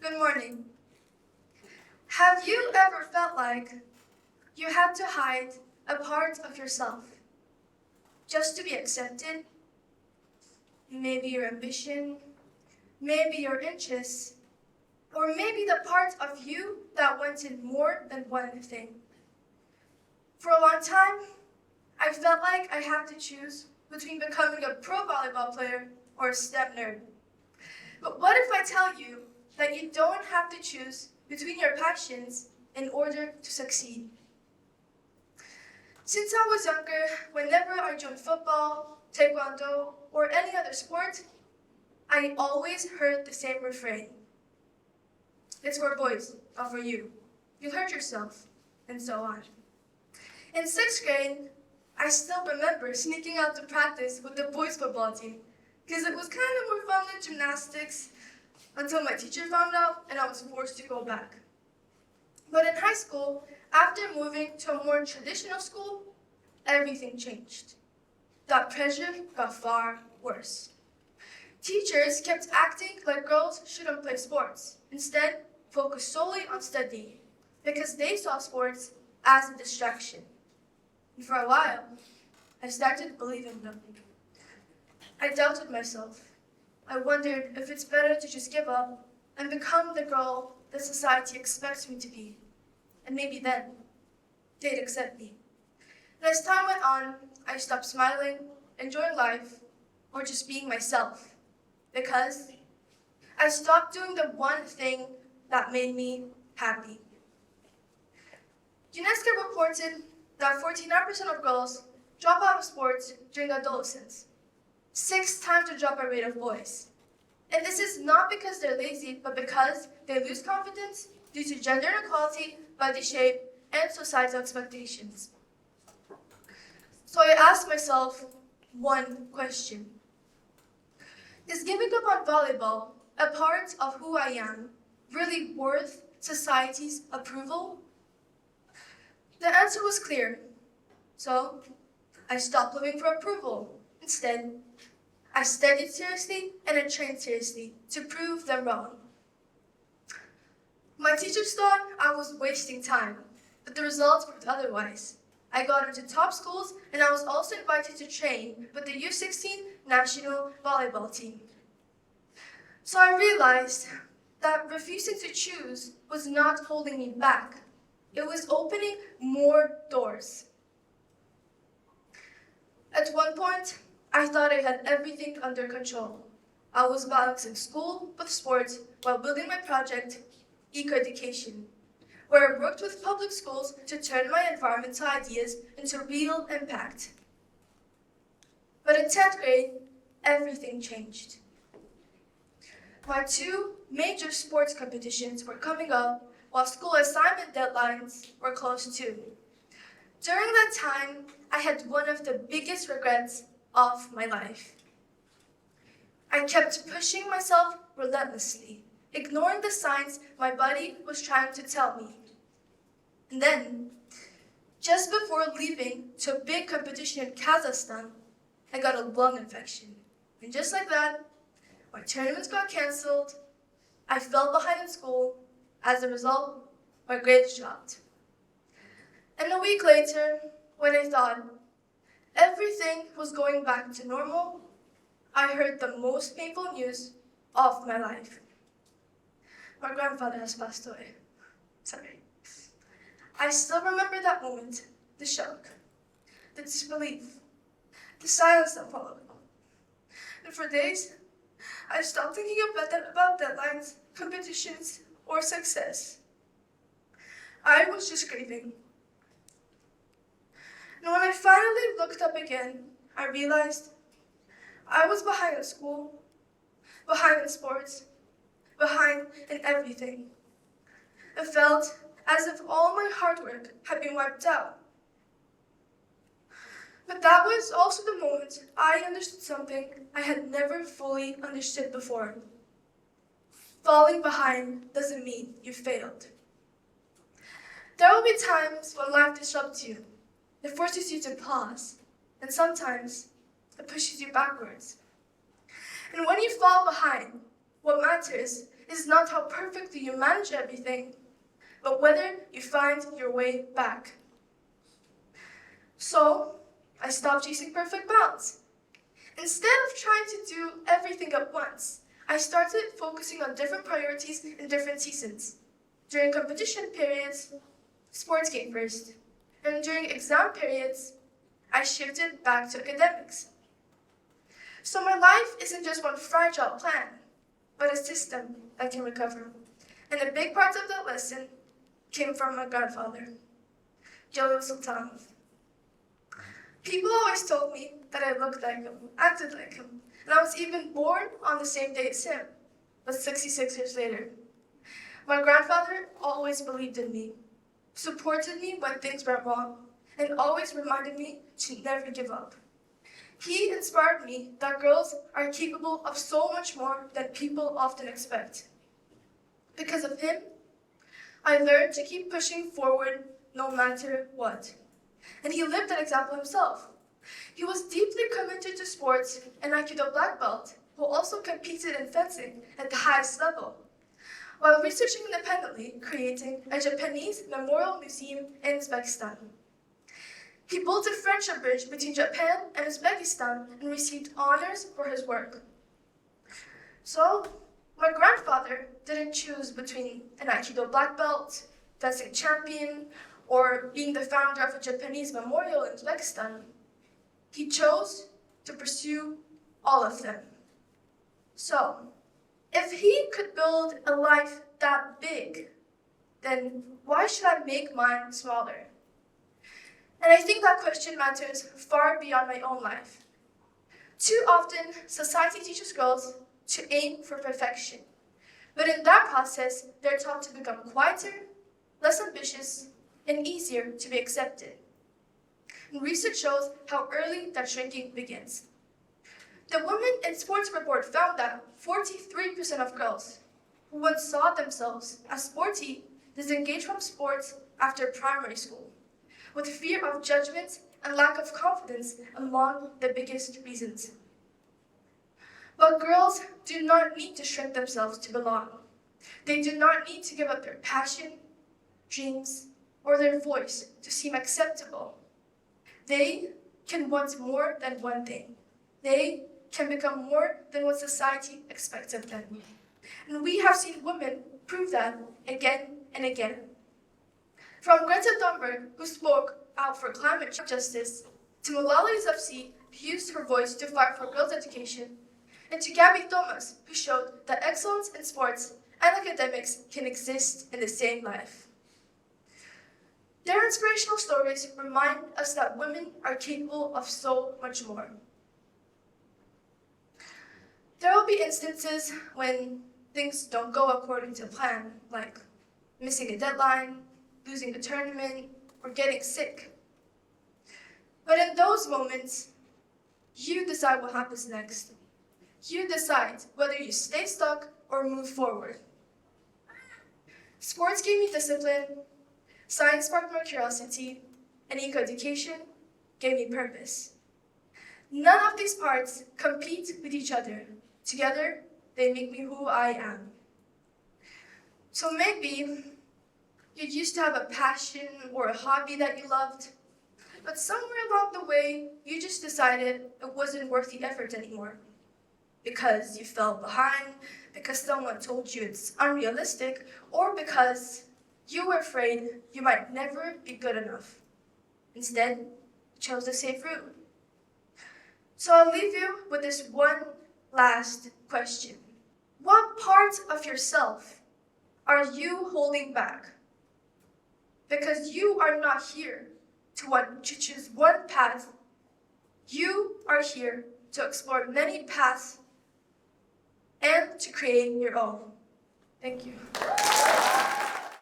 Good morning. Have you ever felt like you had to hide a part of yourself just to be accepted? Maybe your ambition, maybe your interests, or maybe the part of you that wanted more than one thing. For a long time, I felt like I had to choose between becoming a pro volleyball player or a STEM nerd. But what if I tell you that you don't have to choose between your passions in order to succeed? Since I was younger, whenever I joined football, taekwondo, or any other sport, I always heard the same refrain. It's for boys, not for you. You'll hurt yourself, and so on. In sixth grade, I still remember sneaking out to practice with the boys' football team because it was kind of more fun than gymnastics until my teacher found out and I was forced to go back. But in high school, after moving to a more traditional school, everything changed. That pressure got far worse. Teachers kept acting like girls shouldn't play sports, instead focused solely on studying because they saw sports as a distraction. And for a while, I started believing them. I doubted myself. I wondered if it's better to just give up and become the girl that society expects me to be. And maybe then, they'd accept me. And as time went on, I stopped smiling, enjoying life, or just being myself. Because I stopped doing the one thing that made me happy. UNESCO reported that 49% of girls drop out of sports during adolescence, 6 times the dropout rate of boys. And this is not because they're lazy, but because they lose confidence due to gender inequality, body shape, and societal expectations. So I asked myself one question. Is giving up on volleyball, a part of who I am, really worth society's approval? The answer was clear. So I stopped looking for approval. Instead, I studied seriously and I trained seriously to prove them wrong. My teachers thought I was wasting time, but the results proved otherwise. I got into top schools and I was also invited to train with the U16 national volleyball team. So I realized that refusing to choose was not holding me back. It was opening more doors. At one point, I thought I had everything under control. I was balancing school with sports while building my project, Eco-Education, where I worked with public schools to turn my environmental ideas into real impact. But in 10th grade, everything changed. My 2 major sports competitions were coming up while school assignment deadlines were close too. During that time, I had one of the biggest regrets of my life. I kept pushing myself relentlessly, ignoring the signs my body was trying to tell me. And then, just before leaving to a big competition in Kazakhstan, I got a lung infection. And just like that, my tournaments got canceled, I fell behind in school. As a result, my grades dropped. And a week later, when I thought everything was going back to normal, I heard the most painful news of my life. My grandfather has passed away. Sorry. I still remember that moment, the shock, the disbelief, the silence that followed. And for days, I stopped thinking about deadlines, competitions, or success. I was just grieving. And when I finally looked up again, I realized I was behind in school, behind in sports, behind in everything. It felt as if all my hard work had been wiped out. But that was also the moment I understood something I had never fully understood before. Falling behind doesn't mean you failed. There will be times when life disrupts you. It forces you to pause, and sometimes it pushes you backwards. And when you fall behind, what matters is not how perfectly you manage everything, but whether you find your way back. So, I stopped chasing perfect balance. Instead of trying to do everything at once, I started focusing on different priorities in different seasons. During competition periods, sports came first. And during exam periods, I shifted back to academics. So my life isn't just one fragile plan, but a system that can recover. And a big part of that lesson came from my grandfather, Jalil Sultanov. People always told me that I looked like him, acted like him, and I was even born on the same day as him, but 66 years later. My grandfather always believed in me, supported me when things went wrong, and always reminded me to never give up. He inspired me that girls are capable of so much more than people often expect. Because of him, I learned to keep pushing forward no matter what. And he lived that example himself. He was deeply committed to sports and Aikido black belt, who also competed in fencing at the highest level, while researching independently, creating a Japanese memorial museum in Uzbekistan. He built a friendship bridge between Japan and Uzbekistan and received honors for his work. So, my grandfather didn't choose between an Aikido black belt, fencing champion, or being the founder of a Japanese memorial in Uzbekistan. He chose to pursue all of them. So, if he could build a life that big, then why should I make mine smaller? And I think that question matters far beyond my own life. Too often, society teaches girls to aim for perfection. But in that process, they're taught to become quieter, less ambitious, and easier to be accepted. And research shows how early that shrinking begins. The Women in Sports report found that 43% of girls who once saw themselves as sporty disengaged from sports after primary school, with fear of judgment and lack of confidence among the biggest reasons. But girls do not need to shrink themselves to belong. They do not need to give up their passion, dreams, or their voice to seem acceptable. They can want more than one thing. They can become more than what society expects of them. And we have seen women prove that again and again. From Greta Thunberg, who spoke out for climate justice, to Malala Yousafzai, who used her voice to fight for girls' education, and to Gabby Thomas, who showed that excellence in sports and academics can exist in the same life. Their inspirational stories remind us that women are capable of so much more. There will be instances when things don't go according to plan, like missing a deadline, losing a tournament, or getting sick. But in those moments, you decide what happens next. You decide whether you stay stuck or move forward. Sports gave me discipline, science sparked my curiosity, and eco-education gave me purpose. None of these parts compete with each other. Together, they make me who I am. So maybe you used to have a passion or a hobby that you loved, but somewhere along the way, you just decided it wasn't worth the effort anymore. Because you fell behind, because someone told you it's unrealistic, or because you were afraid you might never be good enough. Instead, you chose the safe route. So I'll leave you with this one last question. What part of yourself are you holding back? Because you are not here to choose one path. You are here to explore many paths and to create your own. Thank you.